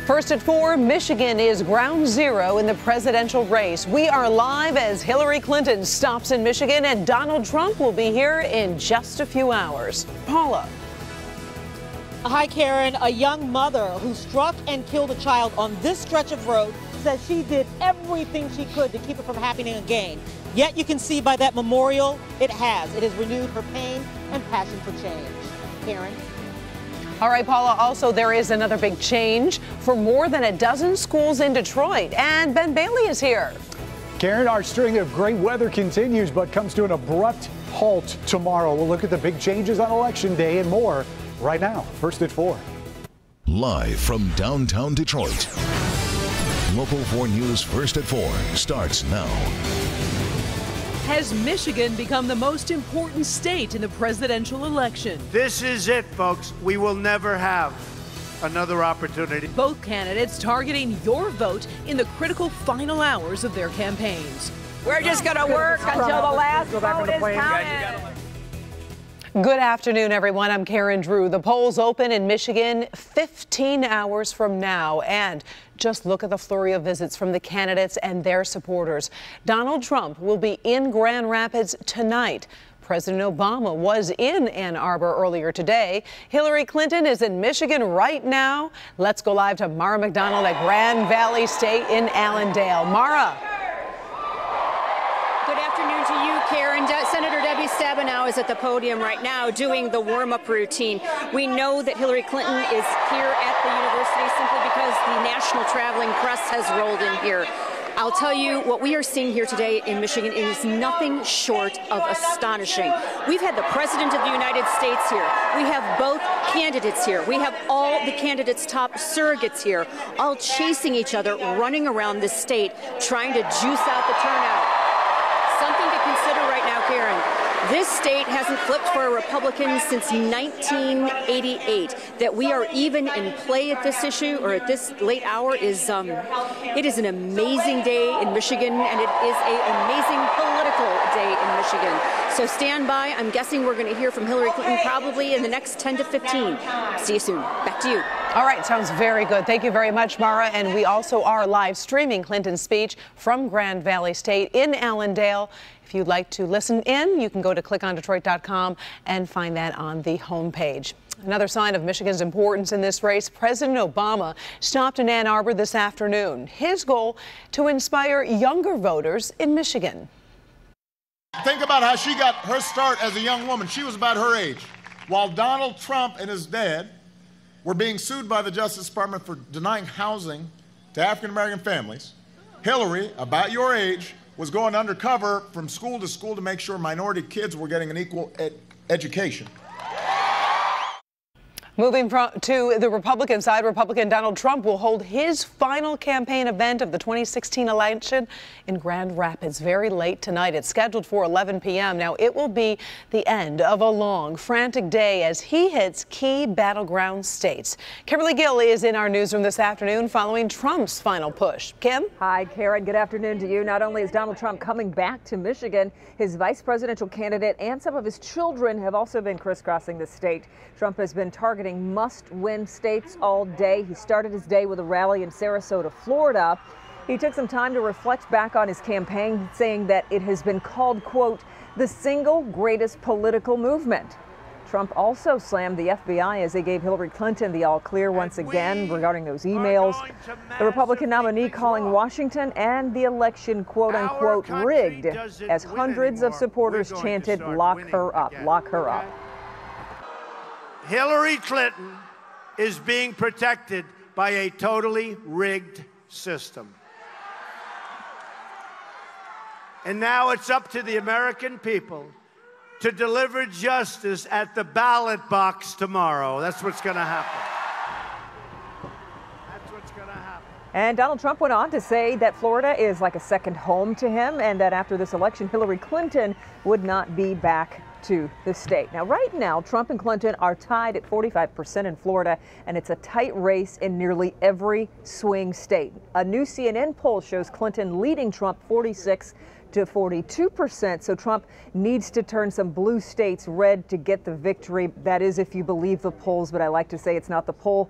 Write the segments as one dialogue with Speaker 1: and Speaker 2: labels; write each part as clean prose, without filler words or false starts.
Speaker 1: First at 4, Michigan is ground zero in the presidential race. We are live as Hillary Clinton stops in Michigan, and Donald Trump will be here in just a few hours. Paula.
Speaker 2: Hi, Karen. A young mother who struck and killed a child on this stretch of road says she did everything she could to keep it from happening again. Yet you can see by that memorial, it has renewed her pain and passion for change. Karen.
Speaker 1: All right, Paula, also there is another big change for more than a dozen schools in Detroit, and Ben Bailey is here.
Speaker 3: Karen, our string of great weather continues, but comes to an abrupt halt tomorrow. We'll look at the big changes on Election Day and more right now. First at 4.
Speaker 4: Live from downtown Detroit, Local 4 News First at 4 starts now.
Speaker 5: Has Michigan become the most important state in the presidential election?
Speaker 6: This is it, folks. We will never have another opportunity.
Speaker 5: Both candidates targeting your vote in the critical final hours of their campaigns.
Speaker 7: We're just going to work until the last vote is counted.
Speaker 1: Good afternoon, everyone. I'm Karen Drew. The polls open in Michigan 15 hours from now, and just look at the flurry of visits from the candidates and their supporters. Donald Trump will be in Grand Rapids tonight. President Obama was in Ann Arbor earlier today. Hillary Clinton is in Michigan right now. Let's go live to Mara McDonald at Grand Valley State in Allendale. Mara.
Speaker 8: Good afternoon to you, Karen. Senator Debbie Stabenow is at the podium right now doing the warm-up routine. We know that Hillary Clinton is here at the university simply because the national traveling press has rolled in here. I'll tell you, what we are seeing here today in Michigan is nothing short of astonishing. We've had the President of the United States here. We have both candidates here. We have all the candidates' top surrogates here, all chasing each other, running around this state, trying to juice out the turnout. Something to consider right now, Karen. This state hasn't flipped for a Republican since 1988. That we are even in play at this issue or at this late hour is, it is an amazing day in Michigan, and it is an amazing political day in Michigan. So stand by. I'm guessing we're going to hear from Hillary Clinton probably in the next 10 to 15. See you soon. Back to you.
Speaker 1: All right, sounds very good. Thank you very much, Mara. And we also are live streaming Clinton's speech from Grand Valley State in Allendale. If you'd like to listen in, you can go to clickondetroit.com and find that on the homepage. Another sign of Michigan's importance in this race, President Obama stopped in Ann Arbor this afternoon. His goal to inspire younger voters in Michigan.
Speaker 9: Think about how she got her start as a young woman. She was about her age. While Donald Trump and his dad were being sued by the Justice Department for denying housing to African-American families, Hillary, about your age, was going undercover from school to school to make sure minority kids were getting an equal education.
Speaker 1: Moving to the Republican side, Republican Donald Trump will hold his final campaign event of the 2016 election in Grand Rapids very late tonight. It's scheduled for 11 p.m. Now, it will be the end of a long, frantic day as he hits key battleground states. Kimberly Gill is in our newsroom this afternoon following Trump's final push. Kim?
Speaker 7: Hi, Karen. Good afternoon to you. Not only is Donald Trump coming back to Michigan, his vice presidential candidate and some of his children have also been crisscrossing the state. Trump has been targeting must-win states all day. He started his day with a rally in Sarasota, Florida. He took some time to reflect back on his campaign, saying that it has been called, quote, the single greatest political movement. Trump also slammed the FBI as they gave Hillary Clinton the all-clear once again regarding those emails. The Republican nominee calling Washington and the election, quote-unquote, rigged, as hundreds of supporters chanted, lock her up, lock her up.
Speaker 6: Hillary Clinton is being protected by a totally rigged system. And now it's up to the American people to deliver justice at the ballot box tomorrow. That's what's going to happen. That's what's going to happen.
Speaker 7: And Donald Trump went on to say that Florida is like a second home to him, and that after this election, Hillary Clinton would not be back to the state. Now, right now, Trump and Clinton are tied at 45% in Florida, and it's a tight race in nearly every swing state. A new CNN poll shows Clinton leading Trump 46 to 42%. So Trump needs to turn some blue states red to get the victory. That is, if you believe the polls, but I like to say it's not the poll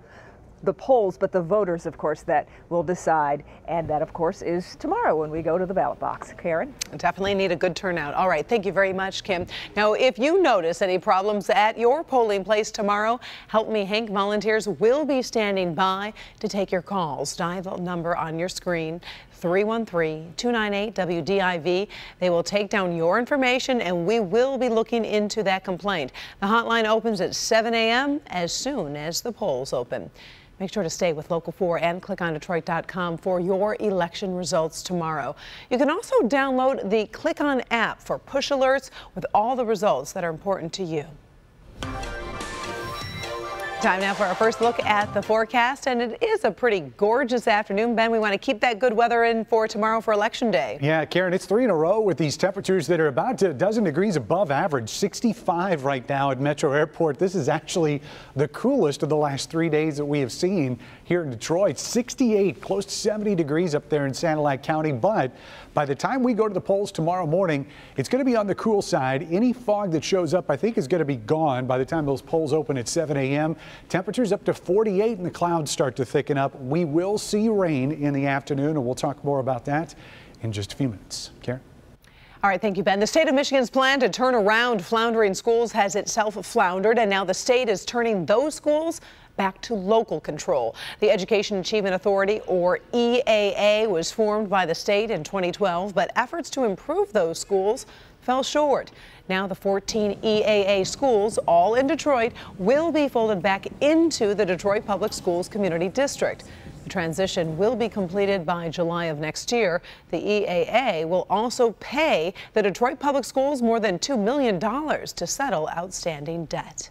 Speaker 7: the polls, but the voters, of course, that will decide. And that, of course, is tomorrow when we go to the ballot box. Karen?
Speaker 1: Definitely need a good turnout. All right. Thank you very much, Kim. Now, if you notice any problems at your polling place tomorrow, Help Me Hank volunteers will be standing by to take your calls. Dial the number on your screen, 313-298-WDIV. They will take down your information and we will be looking into that complaint. The hotline opens at 7 a.m. as soon as the polls open. Make sure to stay with Local 4 and click on Detroit.com for your election results tomorrow. You can also download the Click On app for push alerts with all the results that are important to you. Time now for our first look at the forecast, and it is a pretty gorgeous afternoon. Ben, we want to keep that good weather in for tomorrow for Election Day.
Speaker 3: Yeah, Karen, it's 3 in a row with these temperatures that are about a dozen degrees above average. 65 right now at Metro Airport. This is actually the coolest of the last 3 days that we have seen here in Detroit. 68, close to 70 degrees up there in Sanilac County. But by the time we go to the polls tomorrow morning, it's going to be on the cool side. Any fog that shows up, I think, is going to be gone by the time those polls open at 7 a.m. Temperatures up to 48 and the clouds start to thicken up. We will see rain in the afternoon, and we'll talk more about that in just a few minutes. Karen?
Speaker 1: All right, thank you, Ben. The state of Michigan's plan to turn around floundering schools has itself floundered, and now the state is turning those schools back to local control. The Education Achievement Authority, or EAA, was formed by the state in 2012, but efforts to improve those schools fell short. Now the 14 EAA schools, all in Detroit, will be folded back into the Detroit Public Schools Community District. The transition will be completed by July of next year. The EAA will also pay the Detroit Public Schools more than $2 million to settle outstanding debt.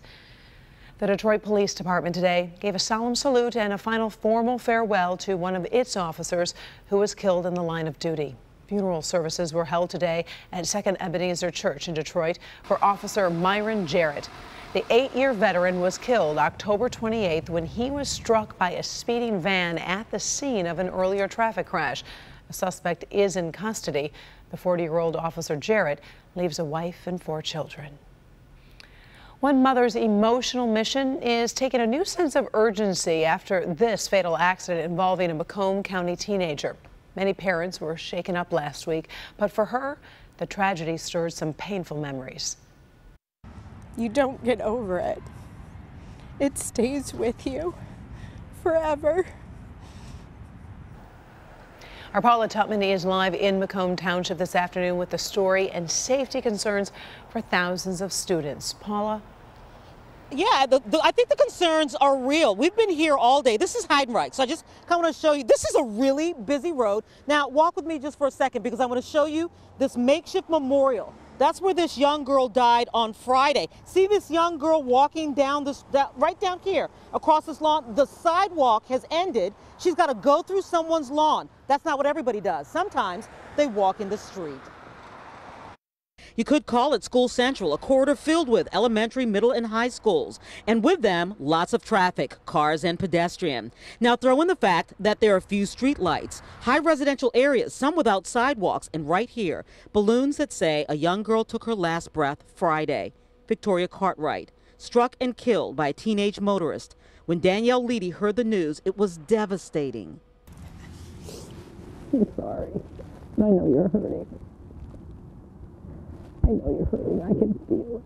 Speaker 1: The Detroit Police Department today gave a solemn salute and a final formal farewell to one of its officers who was killed in the line of duty. Funeral services were held today at Second Ebenezer Church in Detroit for Officer Myron Jarrett. The 8-year veteran was killed October 28th when he was struck by a speeding van at the scene of an earlier traffic crash. The suspect is in custody. The 40-year-old Officer Jarrett leaves a wife and 4 children. One mother's emotional mission is taking a new sense of urgency after this fatal accident involving a Macomb County teenager. Many parents were shaken up last week, but for her, the tragedy stirred some painful memories.
Speaker 10: You don't get over it. It stays with you forever.
Speaker 1: Our Paula Tutman is live in Macomb Township this afternoon with the story and safety concerns for thousands of students. Paula?
Speaker 2: Yeah, I think the concerns are real. We've been here all day. This is Heidenreich, so I just kind of want to show you. This is a really busy road. Now, walk with me just for a second because I want to show you this makeshift memorial. That's where this young girl died on Friday. See this young girl walking down right down here across this lawn? The sidewalk has ended. She's got to go through someone's lawn. That's not what everybody does. Sometimes they walk in the street. You could call it School Central, a corridor filled with elementary, middle, and high schools. And with them, lots of traffic, cars and pedestrian. Now throw in the fact that there are few street lights, high residential areas, some without sidewalks, and right here, balloons that say a young girl took her last breath Friday. Victoria Cartwright, struck and killed by a teenage motorist. When Danielle Leedy heard the news, it was devastating.
Speaker 11: I'm sorry. I know you're hurting. I know you're hurting. I can feel it.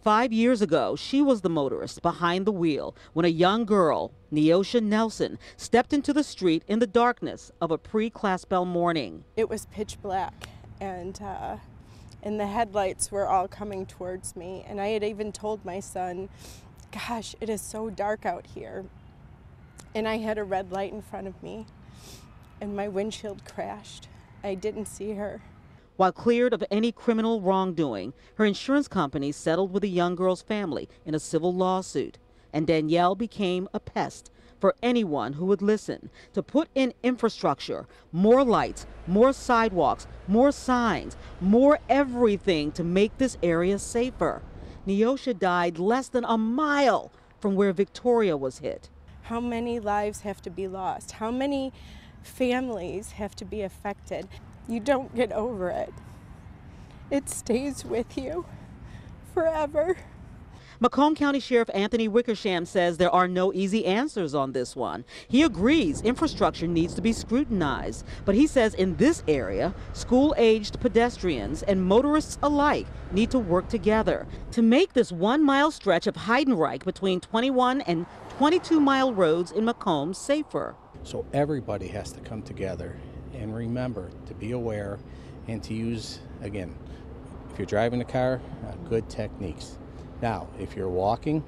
Speaker 2: 5 years ago, she was the motorist behind the wheel when a young girl, Neosha Nelson, stepped into the street in the darkness of a pre-class bell morning.
Speaker 10: It was pitch black, and the headlights were all coming towards me. And I had even told my son, gosh, it is so dark out here. And I had a red light in front of me, and my windshield crashed. I didn't see her.
Speaker 2: While cleared of any criminal wrongdoing, her insurance company settled with the young girl's family in a civil lawsuit, and Danielle became a pest for anyone who would listen to put in infrastructure, more lights, more sidewalks, more signs, more everything to make this area safer. Neosha died less than a mile from where Victoria was hit.
Speaker 10: How many lives have to be lost? How many families have to be affected? You don't get over it. It stays with you forever.
Speaker 2: Macomb County Sheriff Anthony Wickersham says there are no easy answers on this one. He agrees infrastructure needs to be scrutinized, but he says in this area, school-aged pedestrians and motorists alike need to work together to make this 1-mile stretch of Heidenreich between 21 and 22-mile roads in Macomb safer.
Speaker 12: So everybody has to come together and remember to be aware and to use, again, if you're driving a car, good techniques. Now, if you're walking,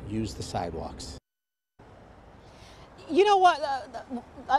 Speaker 12: use the sidewalks.
Speaker 2: You know what,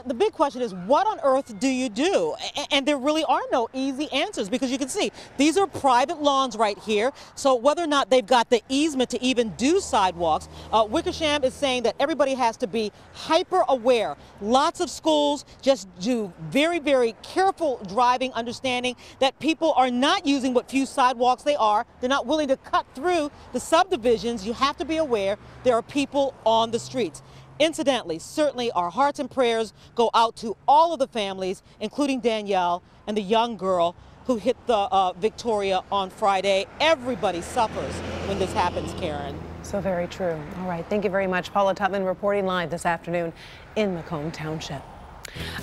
Speaker 2: the big question is, what on earth do you do? And there really are no easy answers, because you can see these are private lawns right here. So whether or not they've got the easement to even do sidewalks, Wickersham is saying that everybody has to be hyper aware. Lots of schools just do very, very careful driving, understanding that people are not using what few sidewalks they are. They're not willing to cut through the subdivisions. You have to be aware there are people on the streets. Incidentally, certainly our hearts and prayers go out to all of the families, including Danielle and the young girl who hit the Victoria on Friday. Everybody suffers when this happens, Karen.
Speaker 1: So very true. All right, thank you very much. Paula Tutman reporting live this afternoon in Macomb Township.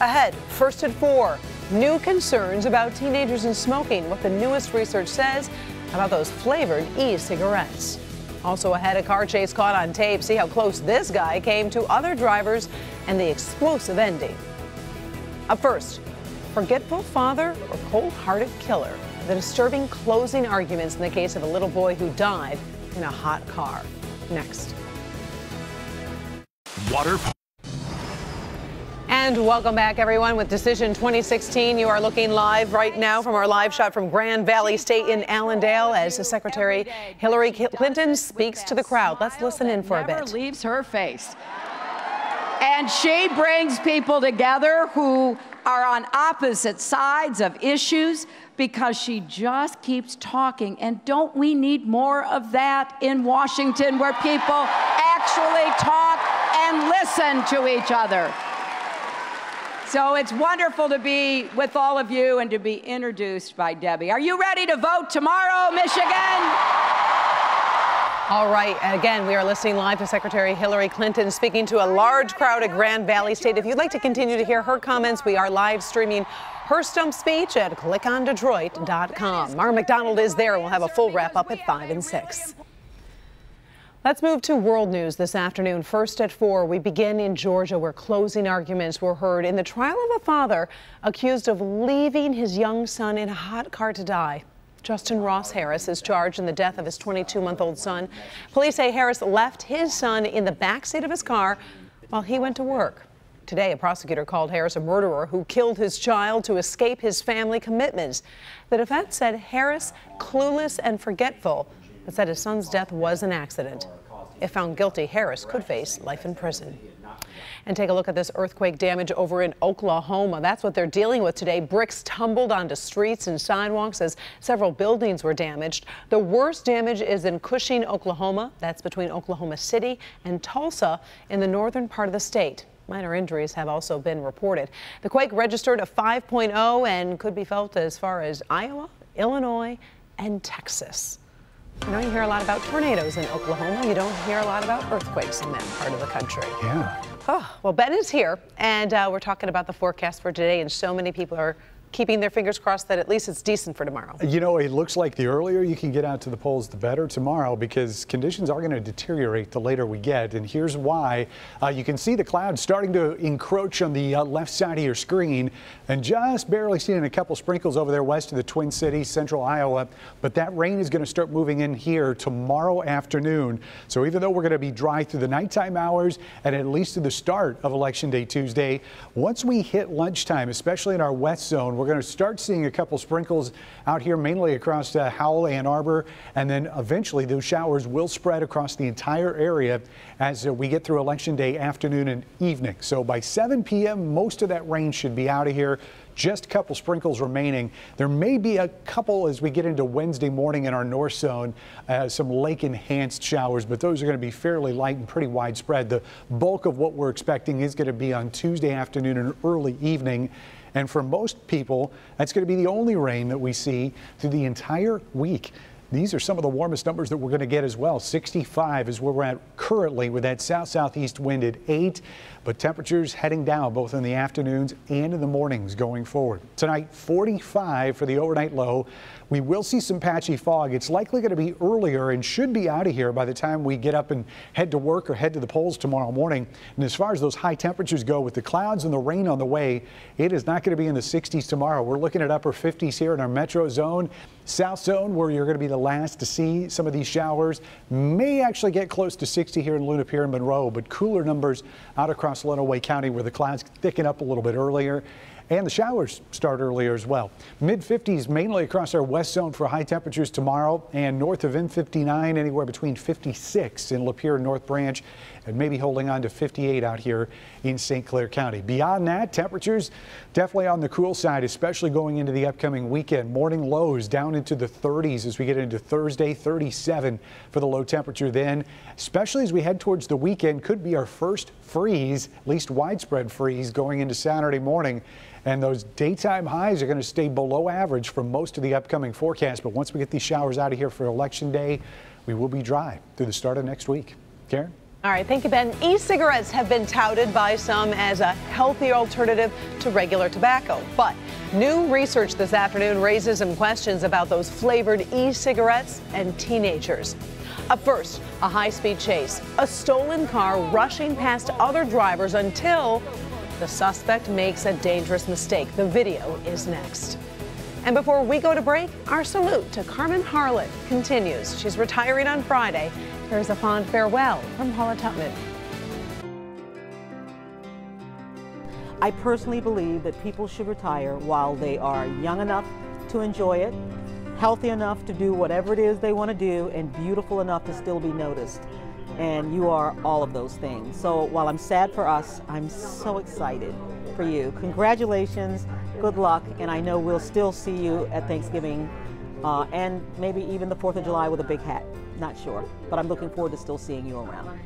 Speaker 1: Ahead, first at 4, new concerns about teenagers and smoking, what the newest research says about those flavored e-cigarettes. Also ahead, a car chase caught on tape. See how close this guy came to other drivers and the explosive ending. Up first, forgetful father or cold-hearted killer? The disturbing closing arguments in the case of a little boy who died in a hot car. Next. And welcome back, everyone. With Decision 2016, you are looking live right now from our live shot from Grand Valley State in Allendale as Secretary Hillary Clinton speaks to the crowd. Let's listen in for a bit.
Speaker 13: Never leaves her face. And she brings people together who are on opposite sides of issues because she just keeps talking. And don't we need more of that in Washington, where people actually talk and listen to each other? So it's wonderful to be with all of you and to be introduced by Debbie. Are you ready to vote tomorrow, Michigan?
Speaker 1: All right, again, we are listening live to Secretary Hillary Clinton speaking to a large crowd at Grand Valley State. If you'd like to continue to hear her comments, we are live streaming her stump speech at clickondetroit.com. Mara McDonald is there, and we'll have a full wrap-up at 5 and 6. Let's move to world news this afternoon. First at 4, we begin in Georgia, where closing arguments were heard in the trial of a father accused of leaving his young son in a hot car to die. Justin Ross Harris is charged in the death of his 22-month-old son. Police say Harris left his son in the backseat of his car while he went to work. Today, a prosecutor called Harris a murderer who killed his child to escape his family commitments. The defense said Harris, clueless and forgetful, but said his son's death was an accident. If found guilty, Harris could face life in prison. And take a look at this earthquake damage over in Oklahoma. That's what they're dealing with today. Bricks tumbled onto streets and sidewalks as several buildings were damaged. The worst damage is in Cushing, Oklahoma. That's between Oklahoma City and Tulsa in the northern part of the state. Minor injuries have also been reported. The quake registered a 5.0 and could be felt as far as Iowa, Illinois, and Texas. You know, you hear a lot about tornadoes in Oklahoma. You don't hear a lot about earthquakes in that part of the country.
Speaker 3: Yeah.
Speaker 1: Oh, well, Ben is here, and we're talking about the forecast for today, and so many people are keeping their fingers crossed that at least it's decent for tomorrow. You know, it looks like the earlier you can get out to the polls, the better tomorrow, because conditions are going to deteriorate the later we get. And here's why. You can see the clouds starting to encroach on the left side of your screen, and just barely seeing a couple sprinkles over there west of the Twin Cities, central Iowa. But that rain is going to start moving in here tomorrow afternoon. So even though we're going to be dry through the nighttime hours and at least to the start of Election Day Tuesday, once we hit lunchtime, especially in our west zone, we're going to start seeing a couple sprinkles out here, mainly across Howell, Ann Arbor, and then eventually those showers will spread across the entire area as we get through Election Day afternoon and evening. So by 7 p.m., most of that rain should be out of here. Just a couple sprinkles remaining. There may be a couple as we get into Wednesday morning in our north zone, some lake-enhanced showers, but those are going to be fairly light and pretty widespread. The bulk of what we're expecting is going to be on Tuesday afternoon and early evening. And for most people, that's going to be the only rain that we see through the entire week.
Speaker 3: These are some of the warmest numbers that we're going to get as well. 65 is where we're at currently with that south-southeast wind at 8, but temperatures heading down both in the afternoons and in the mornings going forward. Tonight, 45 for the overnight low. We will see some patchy fog. It's likely going to be earlier and should be out of here by the time we get up and head to work or head to the polls tomorrow morning. And as far as those high temperatures go, with the clouds and the rain on the way, it is not going to be in the 60s tomorrow. We're looking at upper 50s here in our metro zone. South zone, where you're going to be the last to see some of these showers, may actually get close to 60 here in Luna Pier and Monroe, but cooler numbers out across Lenawee County where the clouds thicken up a little bit earlier. And the showers start earlier as well. Mid-50s mainly across our west zone for high temperatures tomorrow, and north of M59 anywhere between 56 in Lapeer and North Branch, and maybe holding on to 58 out here in St. Clair County. Beyond that, temperatures definitely on the cool side, especially going into the upcoming weekend. Morning lows down into the 30s as we get into Thursday, 37 for the low temperature then, especially as we head towards the weekend. Could be our first freeze, at least widespread freeze, going into Saturday morning. And those daytime highs are going to stay below average for most of the upcoming forecast. But once we get these showers out of here for Election Day, we will be dry through the start of next week. Karen?
Speaker 1: All right, thank you, Ben. E-cigarettes have been touted by some as a healthier alternative to regular tobacco. But new research this afternoon raises some questions about those flavored e-cigarettes and teenagers. Up first, a high-speed chase, a stolen car rushing past other drivers until the suspect makes a dangerous mistake. The video is next. And before we go to break, our salute to Carmen Harlan continues. She's retiring on Friday. Here's a fond farewell from Paula Tutman.
Speaker 2: I personally believe that people should retire while they are young enough to enjoy it, healthy enough to do whatever it is they want to do, and beautiful enough to still be noticed. And you are all of those things. So while I'm sad for us, I'm so excited for you. Congratulations, good luck, and I know we'll still see you at Thanksgiving and maybe even the 4th of July with a big hat. Not sure, but I'm looking forward to still seeing you around.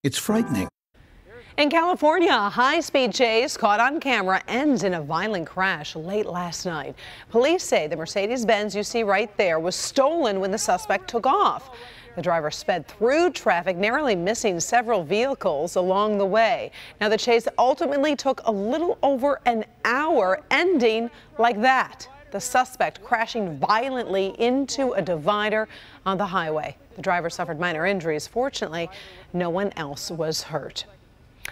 Speaker 14: It's frightening.
Speaker 1: In California, a high-speed chase caught on camera ends in a violent crash late last night. Police say the Mercedes-Benz you see right there was stolen when the suspect took off. The driver sped through traffic, narrowly missing several vehicles along the way. Now, the chase ultimately took a little over an hour, ending like that. The suspect crashing violently into a divider on the highway. The driver suffered minor injuries. Fortunately, no one else was hurt.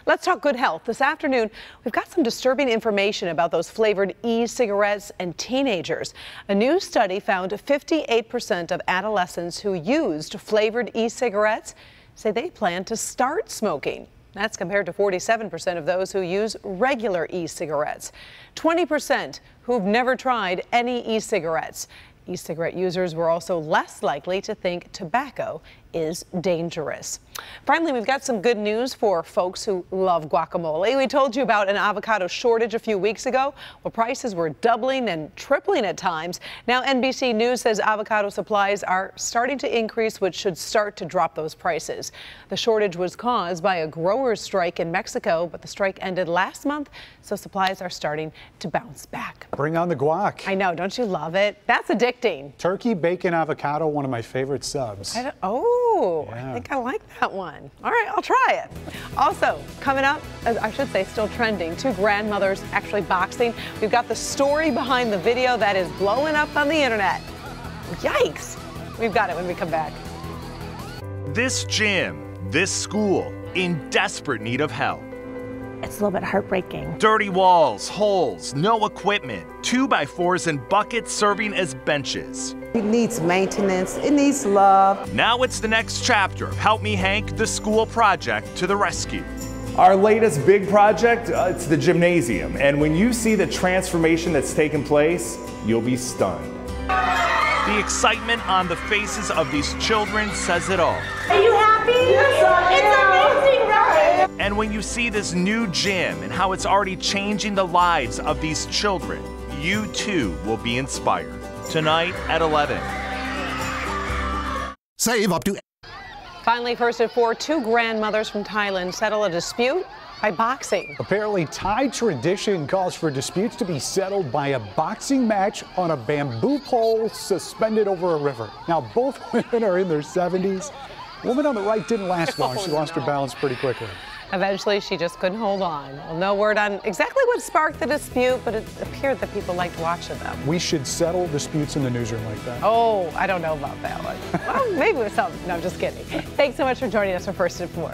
Speaker 1: Let's talk good health. This afternoon, we've got some disturbing information about those flavored e-cigarettes and teenagers. A new study found 58% of adolescents who used flavored e-cigarettes say they plan to start smoking. That's compared to 47% of those who use regular e-cigarettes. 20% who've never tried any e-cigarettes. E-cigarette users were also less likely to think tobacco is dangerous. Finally, we've got some good news for folks who love guacamole. We told you about an avocado shortage a few weeks ago. Well, prices were doubling and tripling at times. Now, NBC News says avocado supplies are starting to increase, which should start to drop those prices. The shortage was caused by a growers' strike in Mexico, but the strike ended last month, so supplies are starting to bounce back.
Speaker 3: Bring on the guac.
Speaker 1: I know, don't you love it? That's addicting.
Speaker 3: Turkey, bacon, avocado, one of my favorite subs.
Speaker 1: I think I like that one. All right, I'll try it. Also, coming up, I should say still trending, two grandmothers actually boxing. We've got the story behind the video that is blowing up on the internet. Yikes. We've got it when we come back.
Speaker 15: This gym, this school, in desperate need of help.
Speaker 16: It's a little bit heartbreaking.
Speaker 15: Dirty walls, holes, no equipment, 2x4s and buckets serving as benches.
Speaker 17: It needs maintenance, it needs love.
Speaker 15: Now it's the next chapter of Help Me Hank, the school project to the rescue.
Speaker 18: Our latest big project, it's the gymnasium. And when you see the transformation that's taken place, you'll be stunned.
Speaker 15: The excitement on the faces of these children says it all.
Speaker 16: Are you happy? Yes, I am. It's amazing, right?
Speaker 15: And when you see this new gym and how it's already changing the lives of these children, you too will be inspired. Tonight at 11.
Speaker 14: Save up to...
Speaker 1: Finally, first at 4, two grandmothers from Thailand settle a dispute By boxing.
Speaker 3: Apparently, Thai tradition calls for disputes to be settled by a boxing match on a bamboo pole suspended over a river. Now, both women are in their 70s. The woman on the right didn't last long. She lost her balance pretty quickly.
Speaker 1: Eventually, she just couldn't hold on. Well, no word on exactly what sparked the dispute, but it appeared that people liked watching them.
Speaker 3: We should settle disputes in the newsroom like that.
Speaker 1: Oh, I don't know about that one. Well, maybe with some. No, I'm just kidding. Thanks so much for joining us for First and Four.